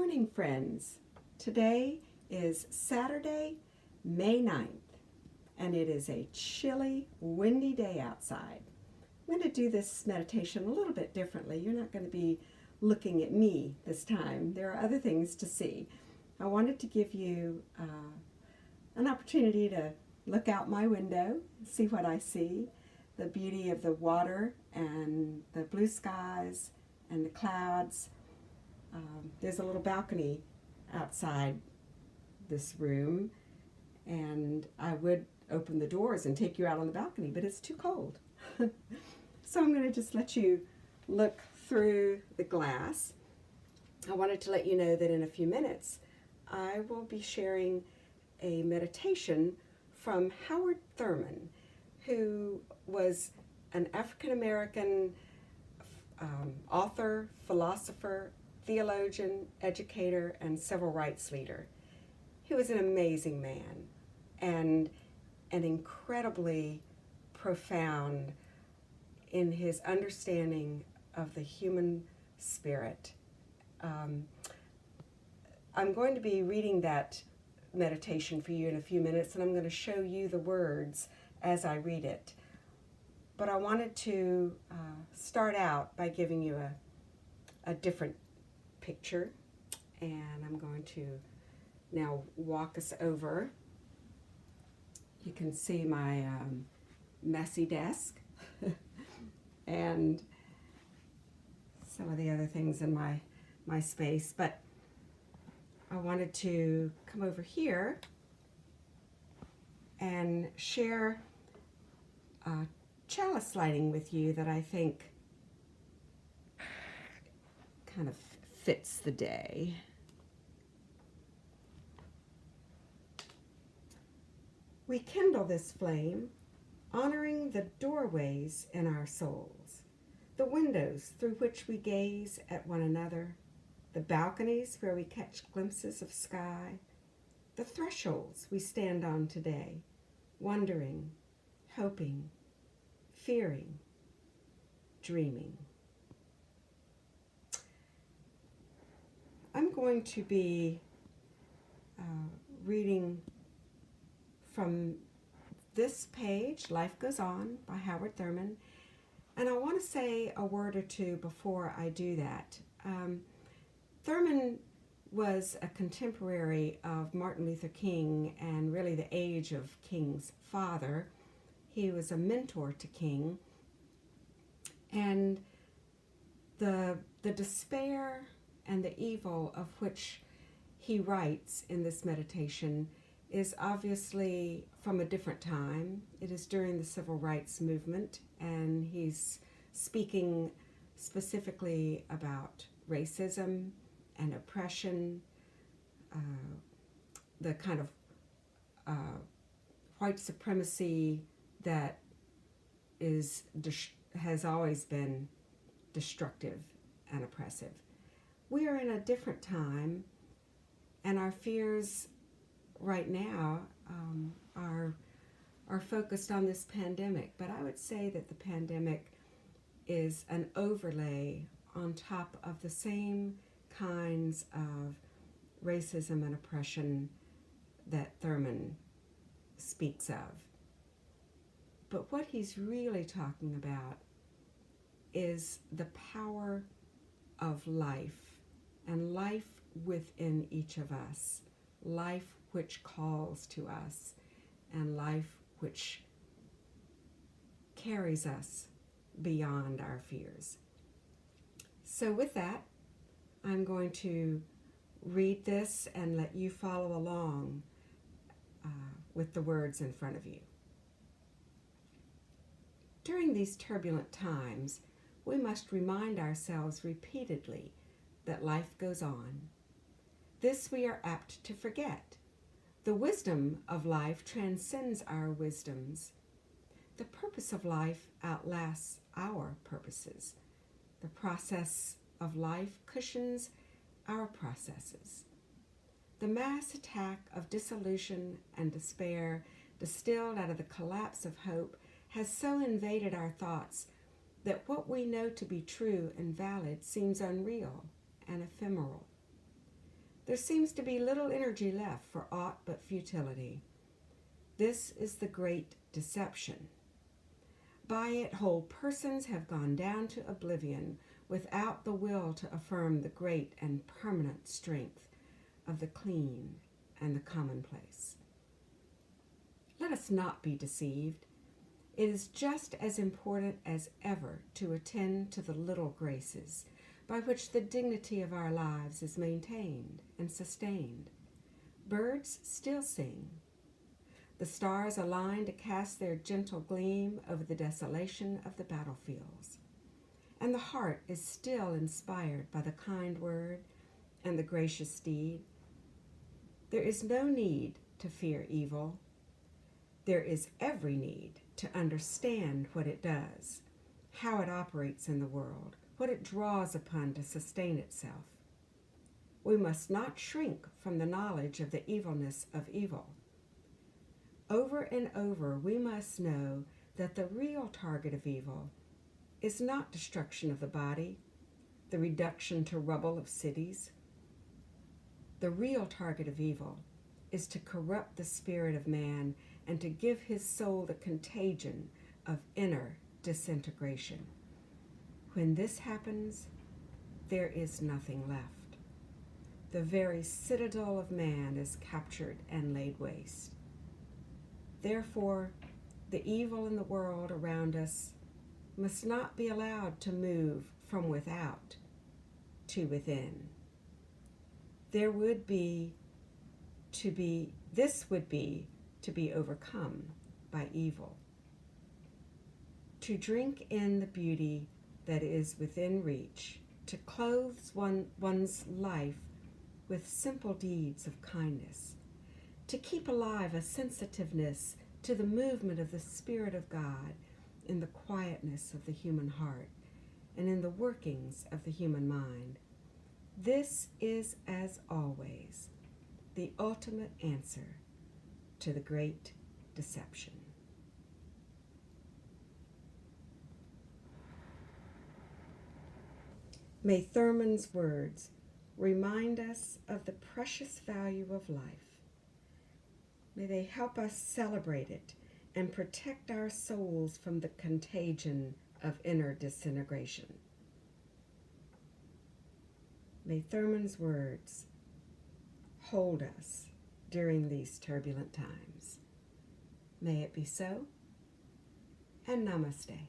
morning, friends. Today is Saturday, May 9th, and it is a chilly, windy day outside. I'm going to do this meditation a little bit differently. You're not going to be looking at me this time. There are other things to see. I wanted to give you an opportunity to look out my window, see what I see, the beauty of the water and the blue skies and the clouds. There's a little balcony outside this room, and I would open the doors and take you out on the balcony, but it's too cold. So I'm going to just let you look through the glass. I wanted to let you know that in a few minutes I will be sharing a meditation from Howard Thurman, who was an African-American author, philosopher, theologian, educator, and civil rights leader. He was an amazing man and an incredibly profound in his understanding of the human spirit. I'm going to be reading that meditation for you in a few minutes, and I'm going to show you the words as I read it. But I wanted to start out by giving you a different picture, and I'm going to now walk us over. You can see my messy desk and some of the other things in my space, but I wanted to come over here and share chalice lighting with you that I think kind of fits the day. We kindle this flame, honoring the doorways in our souls, the windows through which we gaze at one another, the balconies where we catch glimpses of sky, the thresholds we stand on today, wondering, hoping, fearing, dreaming. I'm going to be reading from this page, Life Goes On by Howard Thurman, and I want to say a word or two before I do that. Thurman was a contemporary of Martin Luther King and really the age of King's father. He was a mentor to King, and the despair and the evil of which he writes in this meditation is obviously from a different time. It is during the civil rights movement, and he's speaking specifically about racism and oppression, the kind of white supremacy that has always been destructive and oppressive. We are in a different time, and our fears right now are focused on this pandemic. But I would say that the pandemic is an overlay on top of the same kinds of racism and oppression that Thurman speaks of. But what he's really talking about is the power of life, and life within each of us, life which calls to us, and life which carries us beyond our fears. So with that, I'm going to read this and let you follow along with the words in front of you. During these turbulent times, we must remind ourselves repeatedly that life goes on. This we are apt to forget. The wisdom of life transcends our wisdoms. The purpose of life outlasts our purposes. The process of life cushions our processes. The mass attack of disillusion and despair, distilled out of the collapse of hope, has so invaded our thoughts that what we know to be true and valid seems unreal and ephemeral. there seems to be little energy left for aught but futility. This is the great deception. By it, whole persons have gone down to oblivion without the will to affirm the great and permanent strength of the clean and the commonplace. Let us not be deceived. It is just as important as ever to attend to the little graces by which the dignity of our lives is maintained and sustained. Birds still sing. The stars align to cast their gentle gleam over the desolation of the battlefields. And the heart is still inspired by the kind word and the gracious deed. There is no need to fear evil. There is every need to understand what it does, how it operates in the world, what it draws upon to sustain itself. We must not shrink from the knowledge of the evilness of evil. Over and over, we must know that the real target of evil is not destruction of the body, the reduction to rubble of cities. The real target of evil is to corrupt the spirit of man and to give his soul the contagion of inner disintegration. When this happens, there is nothing left. The very citadel of man is captured and laid waste. Therefore, the evil in the world around us must not be allowed to move from without to within. This would be to be overcome by evil. To drink in the beauty that is within reach, to clothe one's life with simple deeds of kindness, to keep alive a sensitiveness to the movement of the Spirit of God in the quietness of the human heart and in the workings of the human mind. This is, as always, the ultimate answer to the great deception. May Thurman's words remind us of the precious value of life. May they help us celebrate it and protect our souls from the contagion of inner disintegration. May Thurman's words hold us during these turbulent times. May it be so, and namaste.